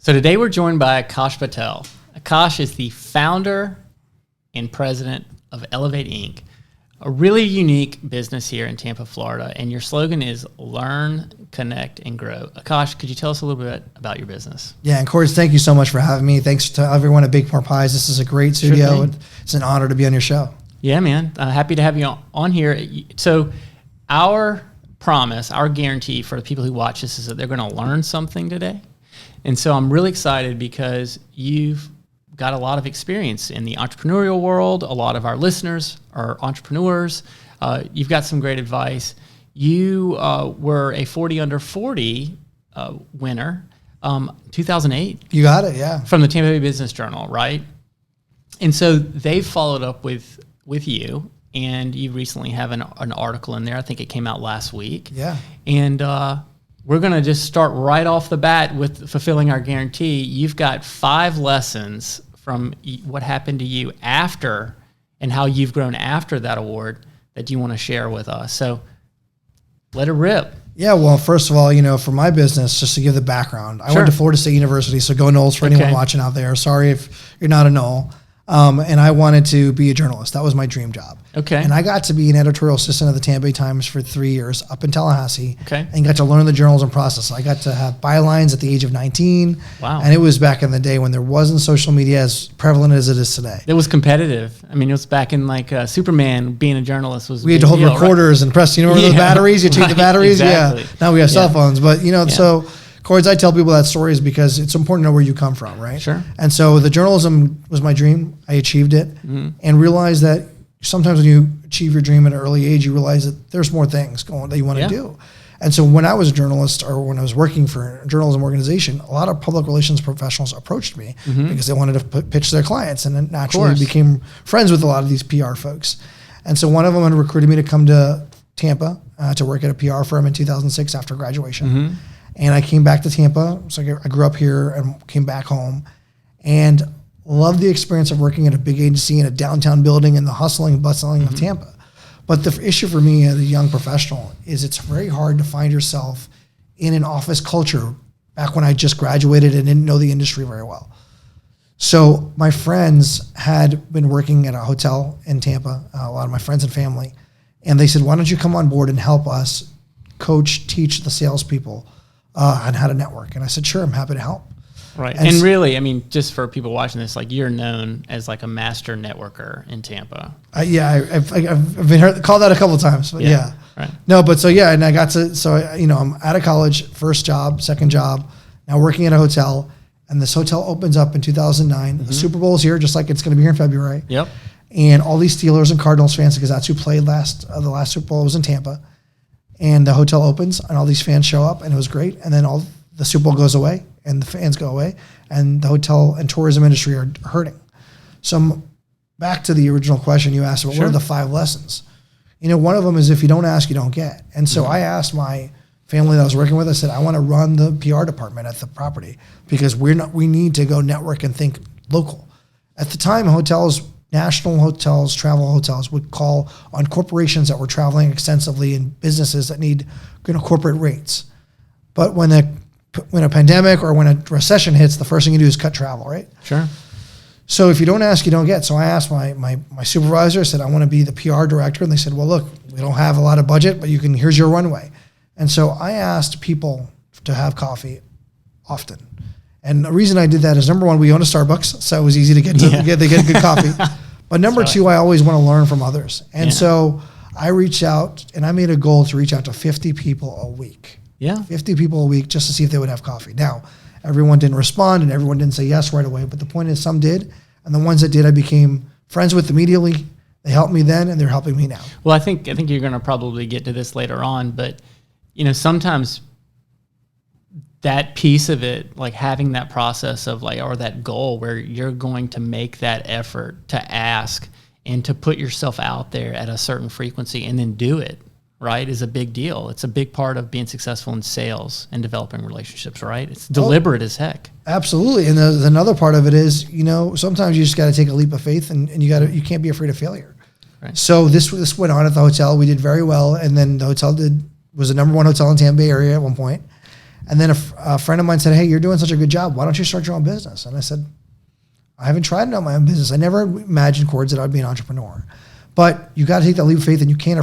So today we're joined by Aakash Patel. Aakash is the founder and president of Elevate Inc., a really unique business here in Tampa, Florida. And your slogan is Learn, Connect, and Grow. Aakash, could you tell us a little bit about your business? Yeah, and Corey, thank you so much for having me. Thanks to everyone at Big More Pies. This is a great studio. It's an honor to be on your show. Yeah, man. Happy to have you on here. So our promise, our guarantee for the people who watch this is that they're going to learn something today. And so I'm really excited because you've got a lot of experience in the entrepreneurial world. A lot of our listeners are entrepreneurs. You've got some great advice. You were a 40 under 40 winner, 2008. You got it, yeah. From the Tampa Bay Business Journal, right? And so they've followed up with you, and you recently have an article in there. I think it came out last week. Yeah. And we're going to just start right off the bat with fulfilling our guarantee. You've got 5 lessons from what happened to you after and how you've grown after that award that you want to share with us. So let it rip. Yeah, well, first of all, for my business, just to give the background, I went to Florida State University, so go Noles for anyone watching out there. Sorry if you're not a Nole. And I wanted to be a journalist. That was my dream job. Okay. And I got to be an editorial assistant at the Tampa Bay Times for 3 years up in Tallahassee. Okay. And got to learn the journalism process. I got to have bylines at the age of 19. Wow. And it was back in the day when there wasn't social media as prevalent as it is today. It was competitive. I mean, it was back in like Superman being a journalist was. We had to hold recorders and press, remember those batteries? You take the batteries? Exactly. Yeah. Now we have cell phones. But, so... Corey, I tell people that story is because it's important to know where you come from, right? Sure. And so the journalism was my dream. I achieved it and realized that sometimes when you achieve your dream at an early age, you realize that there's more things that you want to do. And so when I was a journalist or when I was working for a journalism organization, a lot of public relations professionals approached me because they wanted to pitch their clients, and then naturally became friends with a lot of these PR folks. And so one of them had recruited me to come to Tampa to work at a PR firm in 2006 after graduation. And I came back to Tampa. So I grew up here and came back home and loved the experience of working at a big agency in a downtown building and the hustling and bustling of Tampa. But the issue for me as a young professional is it's very hard to find yourself in an office culture back when I just graduated and didn't know the industry very well. So my friends had been working at a hotel in Tampa, a lot of my friends and family, and they said, why don't you come on board and help us coach, teach the salespeople on how to network. And I said, sure, I'm happy to help. Right. And really, I mean, just for people watching this, like you're known as like a master networker in Tampa. I've been called that a couple of times, but yeah. Right. No, but and I got to, I'm out of college, first job, second job, now working at a hotel, and this hotel opens up in 2009. The Super Bowl is here, just like it's going to be here in February. Yep. And all these Steelers and Cardinals fans, because that's who played the last Super Bowl was in Tampa. And the hotel opens and all these fans show up and it was great. And then all the Super Bowl goes away and the fans go away and the hotel and tourism industry are hurting. So back to the original question you asked about what are the 5 lessons? One of them is if you don't ask, you don't get. And so I asked my family that I was working with, I said, I want to run the PR department at the property because we need to go network and think local. At the time, national hotels, travel hotels would call on corporations that were traveling extensively and businesses that need corporate rates. But when a pandemic or when a recession hits, the first thing you do is cut travel, right? Sure. So if you don't ask, you don't get. So I asked my supervisor, I said, I want to be the PR director. And they said, well, look, we don't have a lot of budget, but here's your runway. And so I asked people to have coffee often. And the reason I did that is, number one, we own a Starbucks, so it was easy to get good coffee. But number two, I always want to learn from others. And so I reached out, and I made a goal to reach out to 50 people a week. Yeah. 50 people a week just to see if they would have coffee. Now, everyone didn't respond, and everyone didn't say yes right away. But the point is some did, and the ones that did, I became friends with immediately. They helped me then, and they're helping me now. Well, I think you're going to probably get to this later on, but sometimes that piece of it, like having that process of or that goal where you're going to make that effort to ask and to put yourself out there at a certain frequency and then do it, right, is a big deal. It's a big part of being successful in sales and developing relationships, right? It's deliberate as heck. Absolutely. And another part of it is, sometimes you just got to take a leap of faith and you can't be afraid of failure. Right. So this went on at the hotel. We did very well. And then the hotel was the number 1 hotel in Tampa Bay area at one point. And then a friend of mine said, hey, you're doing such a good job. Why don't you start your own business? And I said, I haven't tried to own my own business. I never imagined, Cords, that I'd be an entrepreneur. But you got to take that leap of faith, and you can't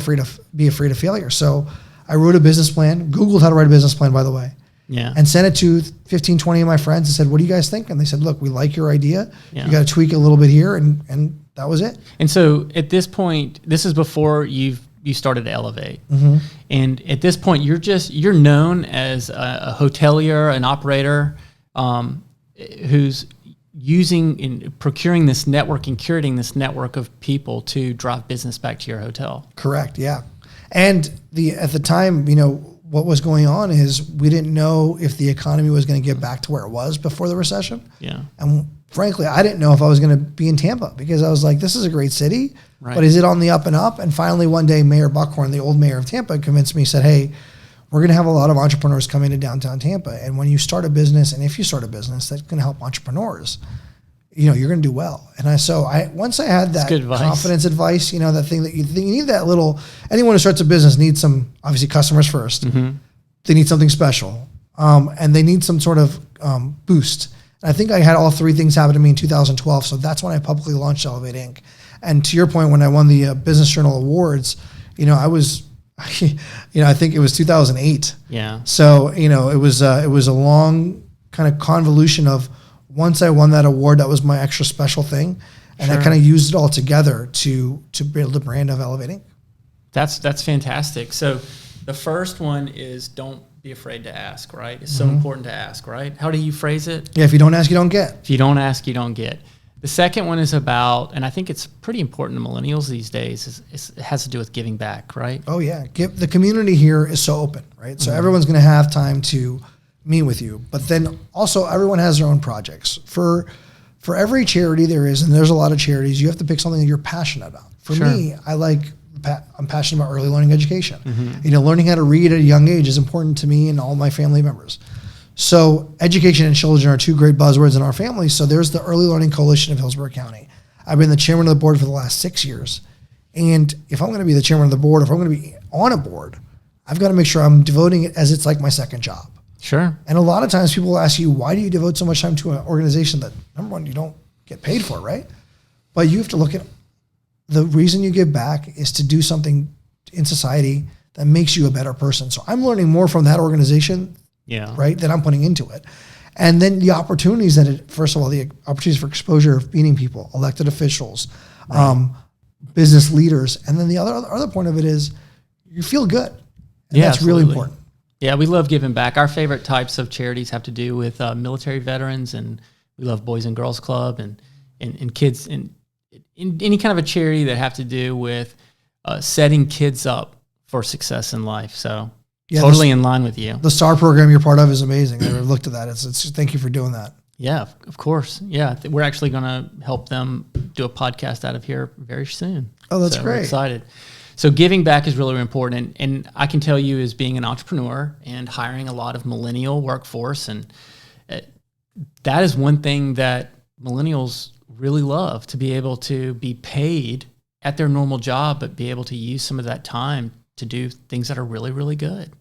be afraid of failure. So I wrote a business plan, Googled how to write a business plan, by the way. Yeah. And sent it to 15, 20 of my friends and said, what do you guys think? And they said, look, we like your idea. Yeah. You got to tweak it a little bit here. And that was it. And so at this point, this is before you started to Elevate. And at this point, you're known as a hotelier, an operator who's using and procuring this network and curating this network of people to drive business back to your hotel. Correct. Yeah. And at the time, what was going on is we didn't know if the economy was going to get back to where it was before the recession. Yeah. And frankly, I didn't know if I was going to be in Tampa, because I was like, this is a great city, right, but is it on the up and up? And finally, one day, Mayor Buckhorn, the old mayor of Tampa, convinced me, said, hey, we're going to have a lot of entrepreneurs come into downtown Tampa. And when you start a business, and if you start a business that's going to help entrepreneurs, you're going to do well. And once I had that confidence advice, that thing that you need, that little, anyone who starts a business needs some, obviously, customers first. They need something special. And they need some sort of boost. And I think I had all three things happen to me in 2012. So that's when I publicly launched Elevate Inc. And to your point, when I won the Business Journal Awards, I was, I think it was 2008. Yeah. So, it was a long kind of convolution of, once I won that award, that was my extra special thing. And I kind of used it all together to build a brand of Elevate Inc. That's fantastic. So the first one is don't be afraid to ask, right? It's so important to ask, right? How do you phrase it? Yeah, if you don't ask, you don't get. If you don't ask, you don't get. The second one is about, and I think it's pretty important to millennials these days, it has to do with giving back, right? Oh, yeah. The community here is so open, right? So everyone's going to have time to meet with you. But then also everyone has their own projects. For every charity there is, and there's a lot of charities, you have to pick something that you're passionate about. For me, I'm passionate about early learning education. Learning how to read at a young age is important to me and all my family members. So education and children are two great buzzwords in our family. So there's the Early Learning Coalition of Hillsborough County. I've been the chairman of the board for the last 6 years. And if I'm going to be the chairman of the board, if I'm going to be on a board, I've got to make sure I'm devoting it as it's like my second job. Sure. And a lot of times people ask you, why do you devote so much time to an organization that, number one, you don't get paid for, right? But you have to look at the reason you give back is to do something in society that makes you a better person. So I'm learning more from that organization, right, than I'm putting into it. And then the opportunities first of all, the opportunities for exposure of meeting people, elected officials, business leaders. And then the other point of it is you feel good. And that's really important. Yeah, we love giving back. Our favorite types of charities have to do with military veterans, and we love Boys and Girls Club and kids, and in any kind of a charity that have to do with setting kids up for success in life. So totally in line with you. The STAR program you're part of is amazing. I looked at that. It's thank you for doing that. Yeah, of course. Yeah, we're actually going to help them do a podcast out of here very soon. Oh, that's great. We're excited. So giving back is really important. And I can tell you, as being an entrepreneur and hiring a lot of millennial workforce, and that is one thing that millennials really love, to be able to be paid at their normal job, but be able to use some of that time to do things that are really, really good.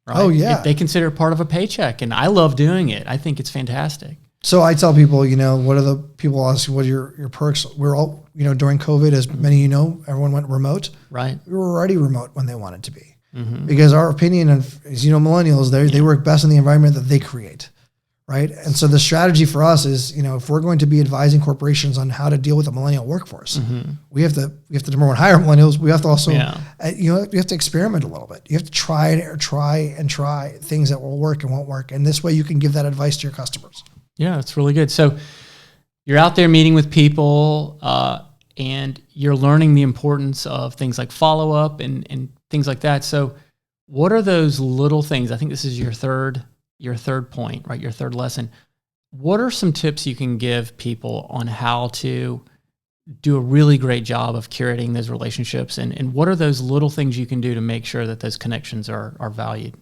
Right? Oh, yeah. If they consider it part of a paycheck. And I love doing it. I think it's fantastic. So I tell people, what are the people ask, what are your perks? We're all, during COVID, as many everyone went remote. Right. We were already remote when they wanted to be. Because our opinion is, millennials, they work best in the environment that they create. Right. And so the strategy for us is, if we're going to be advising corporations on how to deal with the millennial workforce, we have to number one, hire millennials. We have to also, you have to experiment a little bit. You have to try things that will work and won't work. And this way you can give that advice to your customers. Yeah, that's really good. So you're out there meeting with people and you're learning the importance of things like follow-up and things like that. So what are those little things? I think this is your third point, right? Your third lesson. What are some tips you can give people on how to do a really great job of curating those relationships? And what are those little things you can do to make sure that those connections are valued?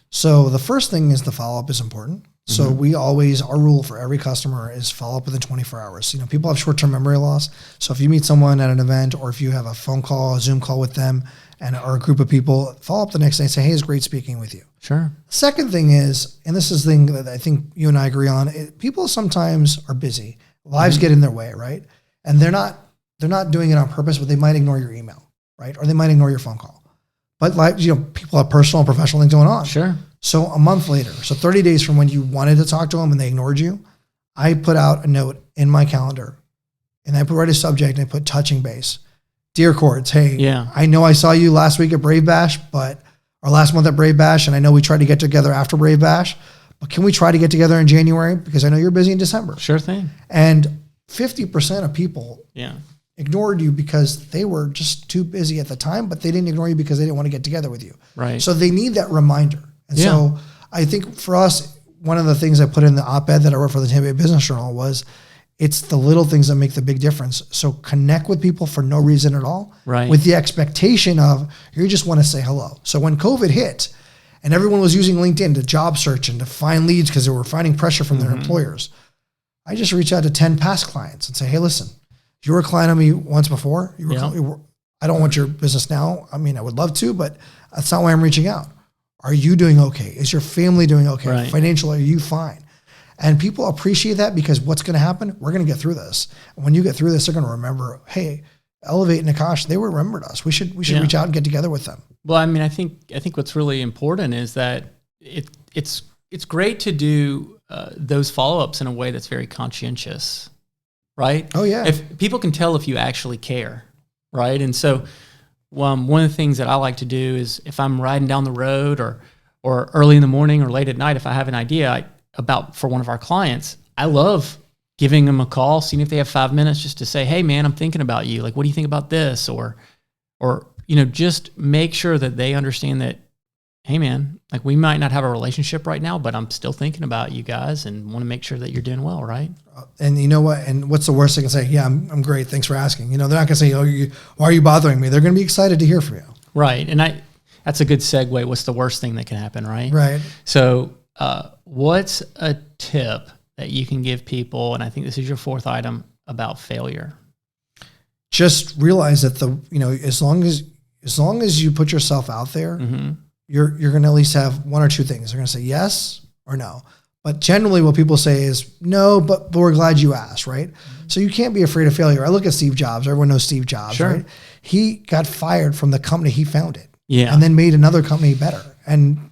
So the first thing is the follow-up is important. So our rule for every customer is follow up within 24 hours. People have short-term memory loss. So if you meet someone at an event, or if you have a phone call, a Zoom call with them, or a group of people, follow up the next day and say, hey, it's great speaking with you. Sure. Second thing is, and this is the thing that I think you and I agree on, people sometimes are busy. Lives get in their way, right? And they're not doing it on purpose, but they might ignore your email, right? Or they might ignore your phone call. But people have personal and professional things going on. Sure. So a month later, so 30 days from when you wanted to talk to them and they ignored you, I put out a note in my calendar and I write a subject and I put touching base. Dear Cords, hey, I know I saw you last week at Brave Bash, or last month at Brave Bash, and I know we tried to get together after Brave Bash, but can we try to get together in January? Because I know you're busy in December. Sure thing. And 50% of people ignored you because they were just too busy at the time, but they didn't ignore you because they didn't want to get together with you. Right. So they need that reminder. And so I think for us, one of the things I put in the op-ed that I wrote for the Tampa Bay Business Journal was it's the little things that make the big difference. So connect with people for no reason at all, with the expectation of you just want to say hello. So when COVID hit and everyone was using LinkedIn to job search and to find leads because they were finding pressure from their employers, I just reached out to 10 past clients and say, hey, listen, you were a client of me once before. I don't want your business now. I mean, I would love to, but that's not why I'm reaching out. Are you doing okay? Is your family doing okay? Financially, are you fine? And people appreciate that because what's going to happen? We're going to get through this. And when you get through this, they're going to remember, hey, Elevate and Aakash, they remembered us. We should reach out and get together with them. Well, I mean, I think what's really important is that it's great to do those follow-ups in a way that's very conscientious, right? Oh, yeah. If people can tell if you actually care, right? And so one of the things that I like to do is if I'm riding down the road or early in the morning or late at night, if I have an idea for one of our clients, I love giving them a call, seeing if they have 5 minutes just to say, hey man, I'm thinking about you. Like, what do you think about this? Or just make sure that they understand that, hey man, like we might not have a relationship right now, but I'm still thinking about you guys and want to make sure that you're doing well, right? And you know what? And what's the worst they can say? Yeah, I'm great. Thanks for asking. They're not going to say, why are you bothering me? They're going to be excited to hear from you. Right. And that's a good segue. What's the worst thing that can happen, right? Right. So what's a tip that you can give people, and I think this is your fourth item, about failure? Just realize that as long as you put yourself out there, you're going to at least have one or two things. They're going to say yes or no. But generally what people say is no, but we're glad you asked, right? So you can't be afraid of failure. I look at Steve Jobs. Everyone knows Steve Jobs, right? He got fired from the company he founded and then made another company better. And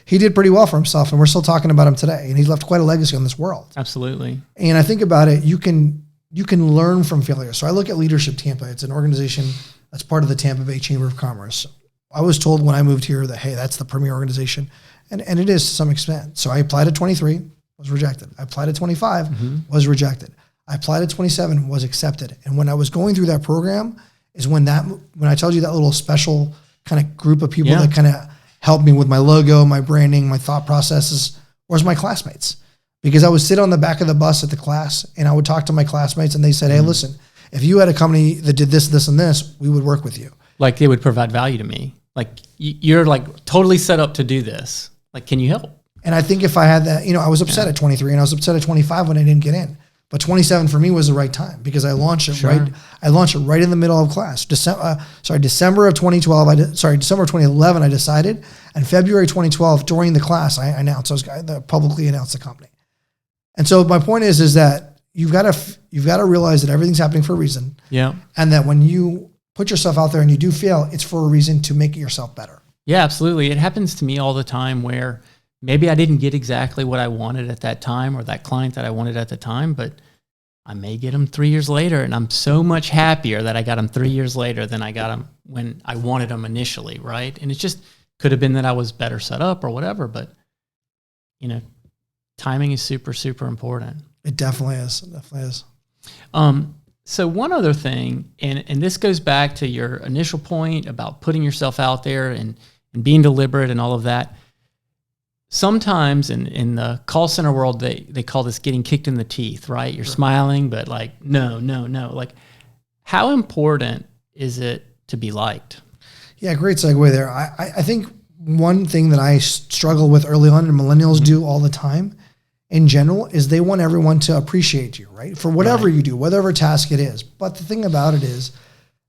he did pretty well for himself, and we're still talking about him today. And he's left quite a legacy on this world. Absolutely. And I think about it, you can learn from failure. So I look at Leadership Tampa. It's an organization that's part of the Tampa Bay Chamber of Commerce. I was told when I moved here that, hey, that's the premier organization. And it is to some extent. So I applied at 23, was rejected. I applied at 25, was rejected. I applied at 27, was accepted. And when I was going through that program is when I told you that little special kind of group of people that kind of helped me with my logo, my branding, my thought processes, was my classmates. Because I would sit on the back of the bus at the class and I would talk to my classmates and they said, hey, listen, if you had a company that did this, this, and this, we would work with you. Like they would provide value to me. Like you're like totally set up to do this. Like, can you help? And I think if I had that, I was upset at 23 and I was upset at 25 when I didn't get in. But 27 for me was the right time because I launched it I launched it right in the middle of class. December of 2012. December of 2011. I decided, and February 2012 during the class, I announced. I publicly announced the company. And so my point is that you've got to realize that everything's happening for a reason. Yeah. And that when you put yourself out there and you do fail, it's for a reason to make yourself better. Yeah, absolutely. It happens to me all the time where maybe I didn't get exactly what I wanted at that time or that client that I wanted at the time, but I may get them 3 years later, and I'm so much happier that I got them 3 years later than I got them when I wanted them initially, right? And it just could have been that I was better set up or whatever, but timing is super, super important. It definitely is. It definitely is. So one other thing, and this goes back to your initial point about putting yourself out there and being deliberate and all of that. Sometimes in the call center world, they call this getting kicked in the teeth, right? You're smiling, but like, no. Like, how important is it to be liked? Yeah, great segue there. I think one thing that I struggle with early on, and millennials do all the time in general, is they want everyone to appreciate you, right? For whatever you do, whatever task it is. But the thing about it is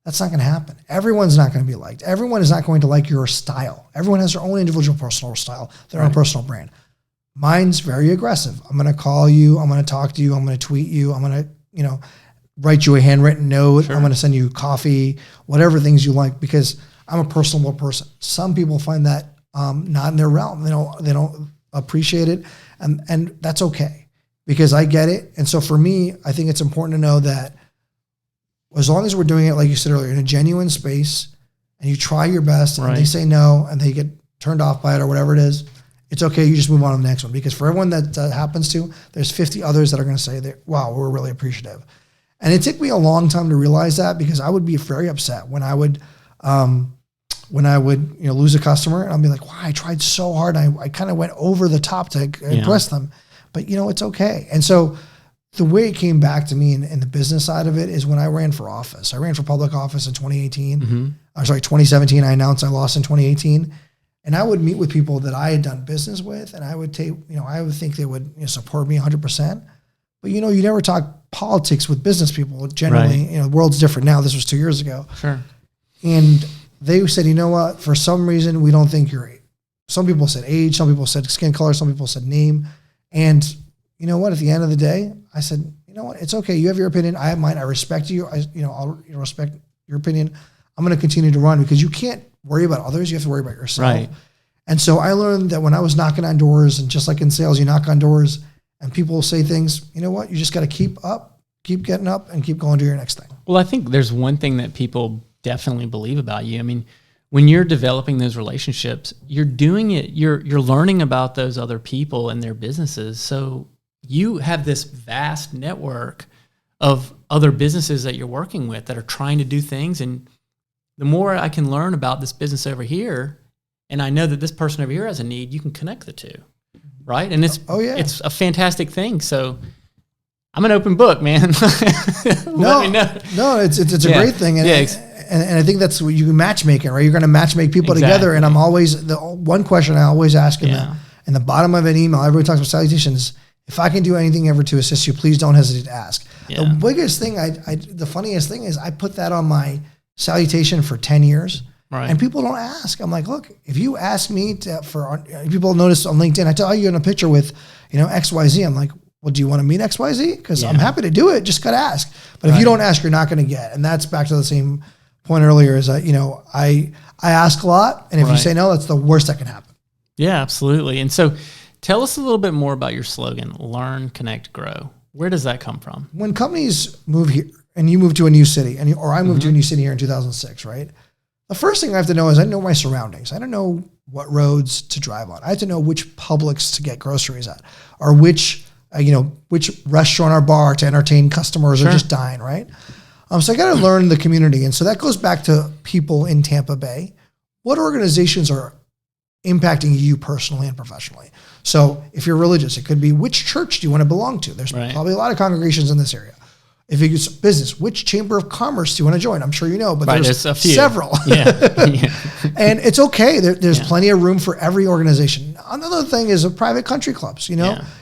That's not going to happen. Everyone's not going to be liked. Everyone is not going to like your style. Everyone has their own individual personal style, their own personal brand. Mine's very aggressive. I'm going to call you. I'm going to talk to you. I'm going to tweet you. I'm going to, write you a handwritten note. I'm going to send you coffee, whatever things you like, because I'm a personable person. Some people find that not in their realm. They don't appreciate it, and that's okay, because I get it. And so for me, I think it's important to know that as long as we're doing it, like you said earlier, in a genuine space, and you try your best, and they say no, and they get turned off by it or whatever it is, it's okay. You just move on to the next one, because for everyone that happens to, there's 50 others that are going to say that, wow, we're really appreciative. And it took me a long time to realize that, because I would be very upset when I would lose a customer, and I'll be like, wow, I tried so hard. I kind of went over the top to impress them, but it's okay. And so the way it came back to me in the business side of it is when I ran for office. I ran for public office in 2018. 2017. I announced I lost in 2018. And I would meet with people that I had done business with, and I would take, I would think they would support me 100%. But you never talk politics with business people generally. The world's different now. This was 2 years ago. Sure. And they said, you know what? For some reason, we don't think you're. Some people said age. Some people said skin color. Some people said name. And you know what? At the end of the day, I said, you know what? It's okay. You have your opinion. I have mine. I respect you. I'll respect your opinion. I'm going to continue to run, because you can't worry about others. You have to worry about yourself. Right. And so I learned that when I was knocking on doors, and just like in sales, you knock on doors and people say things, you know what? You just got to keep getting up, and keep going to your next thing. Well, I think there's one thing that people definitely believe about you. I mean, when you're developing those relationships, you're doing it, you're learning about those other people and their businesses. So you have this vast network of other businesses that you're working with that are trying to do things. And the more I can learn about this business over here, and I know that this person over here has a need, you can connect the two, right? And it's a fantastic thing. So I'm an open book, man. Let me know. No, it's a great thing. And, and I think that's what you can matchmake it, right? You're going to matchmake people together. And I'm always, the one question I always ask in the bottom of an email, everybody talks about salutations. If I can do anything ever to assist you, please don't hesitate to ask. The biggest thing, the funniest thing is I put that on my salutation for 10 years. Right. And people don't ask. I'm like, look, if you ask me people notice on LinkedIn, I tell you in a picture with, XYZ. I'm like, well, do you want to meet XYZ? Because I'm happy to do it. Just got to ask. But if you don't ask, you're not going to get. And that's back to the same point earlier is that, I ask a lot. And if you say no, that's the worst that can happen. Yeah, absolutely. And so tell us a little bit more about your slogan, Learn, Connect, Grow. Where does that come from? When companies move here, and you move to a new city, or I moved to a new city here in 2006, right? The first thing I have to know is I know my surroundings. I don't know what roads to drive on. I have to know which Publix to get groceries at, or which restaurant or bar to entertain customers or just dine, right? So I got to learn the community. And so that goes back to people in Tampa Bay. What organizations are impacting you personally and professionally? So if you're religious, it could be which church do you want to belong to? There's probably a lot of congregations in this area. If it's business, which chamber of commerce do you want to join? I'm sure you know, but there's a few. Several. And it's okay. There's plenty of room for every organization. Another thing is private country clubs.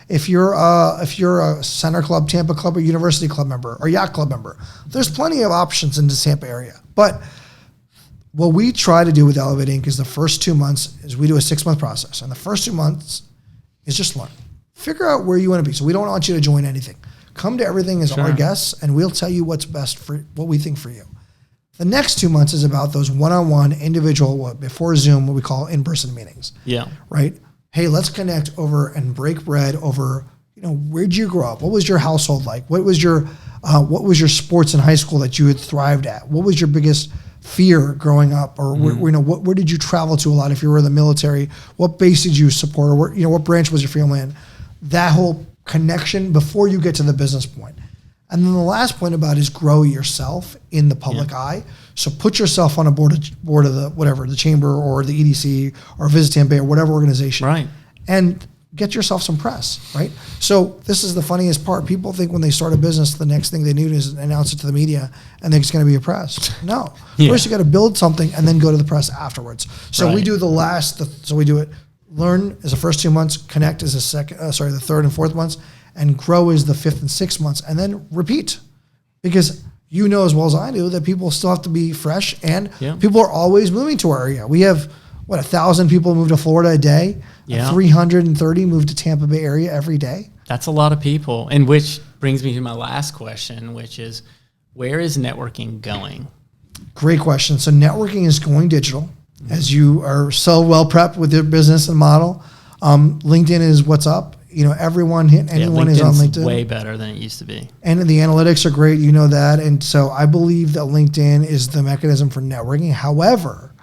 If you're a Center Club, Tampa Club, or University Club member, or Yacht Club member, there's plenty of options in the Tampa area. But what we try to do with Elevate Inc. is the first 2 months is we do a 6-month process. And the first 2 months is just learn. Figure out where you want to be. So we don't want you to join anything. Come to everything as our guests, and we'll tell you what's best for what we think for you. The next 2 months is about those one-on-one individual, before Zoom, what we call in-person meetings. Yeah. Right? Hey, let's connect over and break bread over, where'd you grow up? What was your household like? What was your sports in high school that you had thrived at? What was your biggest fear growing up? Or where did you travel to a lot if you were in the military? What base did you support? Or what branch was your family in? That whole connection before you get to the business point. And then the last point about is grow yourself in the public eye. So put yourself on a board of the chamber or the EDC or Visit Tampa Bay or whatever organization. Right. And get yourself some press, right? So this is the funniest part. People think when they start a business, the next thing they do is announce it to the media and think it's going to be a press. No. First you got to build something and then go to the press afterwards. So we do we do it. Learn is the first 2 months, connect is the third and fourth months, and grow is the 5th and 6th months, and then repeat. Because you know as well as I do that people still have to be fresh, and Yeah. people are always moving to our area. We have 1,000 people move to Florida a day. Yeah. 330 move to Tampa Bay area every day. That's a lot of people. And which brings me to my last question, which is, where is networking going? Great question. So networking is going digital, as you are so well prepped with your business and model. LinkedIn is what's up. You know, anyone is on LinkedIn. Way better than it used to be. And the analytics are great. You know that. And so I believe that LinkedIn is the mechanism for networking. However,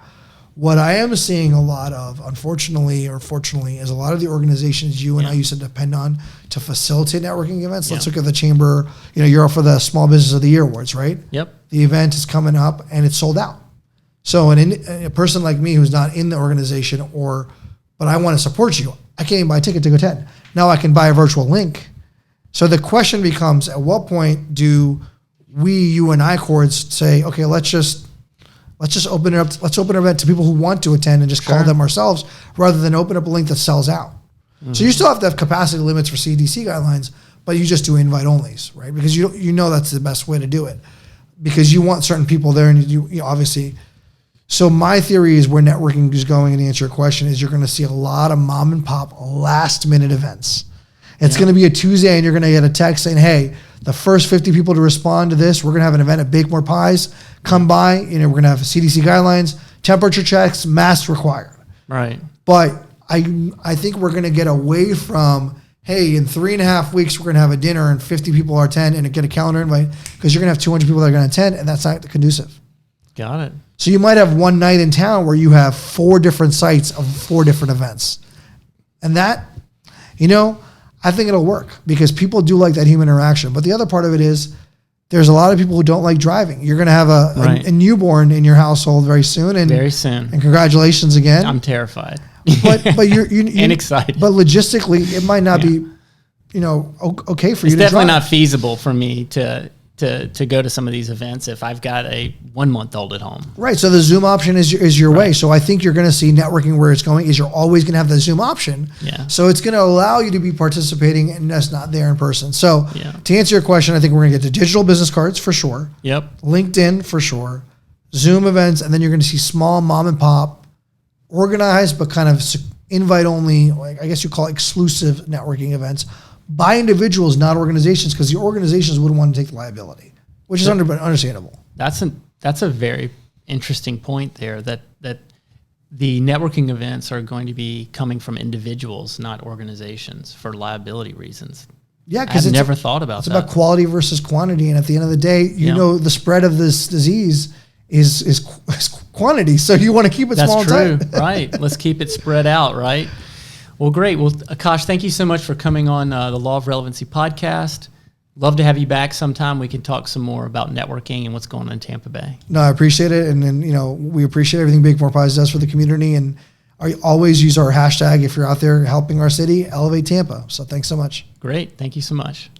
what I am seeing a lot of, unfortunately or fortunately, is a lot of the organizations you and I used to depend on to facilitate networking events. Let's look at the chamber. You know, you're up for the Small Business of the Year awards, right? Yep. The event is coming up and it's sold out. So a person like me who's not in the organization, but I want to support you, I can't even buy a ticket to go attend. Now I can buy a virtual link. So the question becomes, at what point do you and I courts say, okay, let's just open it up. Let's open an event to people who want to attend and just call them ourselves, rather than open up a link that sells out. Mm-hmm. So you still have to have capacity limits for CDC guidelines, but you just do invite onlys, right? Because you know that's the best way to do it, because you want certain people there, and you obviously. So my theory is where networking is going, and to answer your question, is you're going to see a lot of mom and pop last minute events. It's going to be a Tuesday, and you're going to get a text saying, hey, the first 50 people to respond to this, we're going to have an event at Bake More Pies. Come by. You know, we're going to have CDC guidelines, temperature checks, masks required. Right. But I think we're going to get away from, hey, in 3.5 weeks, we're going to have a dinner and 50 people are attend and get a calendar invite, because you're going to have 200 people that are going to attend, and that's not conducive. Got it. So you might have one night in town where you have 4 different sites of 4 different events. And that, I think it'll work, because people do like that human interaction. But the other part of it is, there's a lot of people who don't like driving. You're going to have a newborn in your household very soon. And congratulations again. I'm terrified. But you're and excited. But logistically, it might not be, okay for you to drive. It's definitely not feasible for me to go to some of these events if I've got a 1-month-old at home. Right. So the Zoom option is your way. So I think you're going to see networking where it's going is you're always going to have the Zoom option. Yeah. So it's going to allow you to be participating, and that's not there in person. So to answer your question, I think we're going to get to digital business cards for sure. Yep. LinkedIn for sure. Zoom events. And then you're going to see small mom and pop, organized, but kind of invite only, like I guess you call it exclusive networking events, by individuals, not organizations, because the organizations wouldn't want to take the liability, which is understandable. That's a very interesting point there, that the networking events are going to be coming from individuals, not organizations, for liability reasons. Yeah, because I've never thought about that. It's about quality versus quantity, and at the end of the day, the spread of this disease is quantity, so you want to keep it small. That's true, right? Let's keep it spread out, right? Well, great. Well, Aakash, thank you so much for coming on the Law of Relevancy podcast. Love to have you back sometime. We can talk some more about networking and what's going on in Tampa Bay. No, I appreciate it. And then, we appreciate everything Bake More Pies does for the community. And I always use our hashtag if you're out there helping our city, Elevate Tampa. So thanks so much. Great. Thank you so much.